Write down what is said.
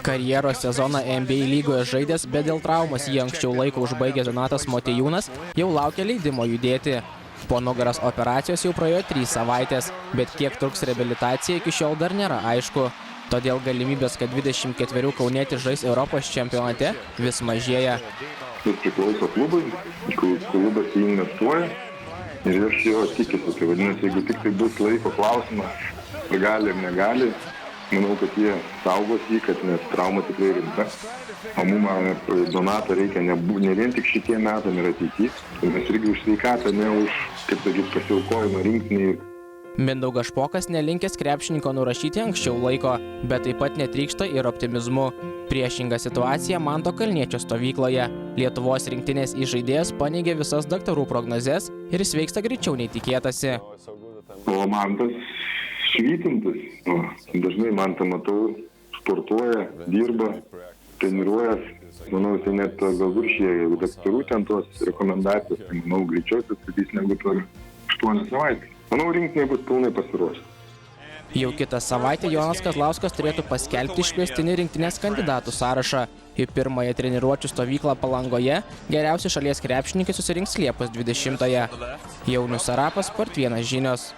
Karjeros sezoną NBA lygoje žaidęs, bet dėl traumos jį anksčiau laiko užbaigė Donatas Motiejūnas, jau laukia leidimo judėti. Po nugaros operacijos jau praėjo 3 savaitės, bet kiek truks reabilitacija iki šiol dar nėra aišku. Todėl galimybės, kad 24 kaunietis žais Europos čempionate, vis mažėja. Jis priklauso klubui, klubas jį investuoja ir aš jo tikisi. Tai vadinasi, jeigu tik tai bus laiko klausimas, ar gali ar negali, manau, kad jie saugos jį, kad nes trauma tikrai rimta. O mums Donatą reikia ne vien tik šitie metai ir ateityje. Mes irgi už sveikatą, ne už, kaip sakyt, pasiaukojimą rinktinį. Mindaugas Špokas nelinkęs krepšininko nurašyti anksčiau laiko, bet taip pat netrykšta ir optimizmu. Priešinga situacija Manto Kalniečio stovykloje. Lietuvos rinktinės įžaidėjas paneigė visas daktarų prognozes ir sveiksta greičiau nei tikėtasi. O Mantas švytintis. Dažnai Mantą matau, sportuoja, dirba, treniruojas. Manau, jis net gal viršyje, jeigu daktarų ten tos rekomendacijos, tai manau, greičiau atsistatys negu per 8 savaitės. Manau, rinktinė bus pilnai pasiruošta. Jau kitą savaitę Jonas Kazlauskas turėtų paskelbti išplėstinį rinktinės kandidatų sąrašą. Į pirmąją treniruočių stovyklą Palangoje geriausi šalies krepšininkai susirinks Liepos 20-ąją. Jaunius Sarapas, Sport 1 žinios.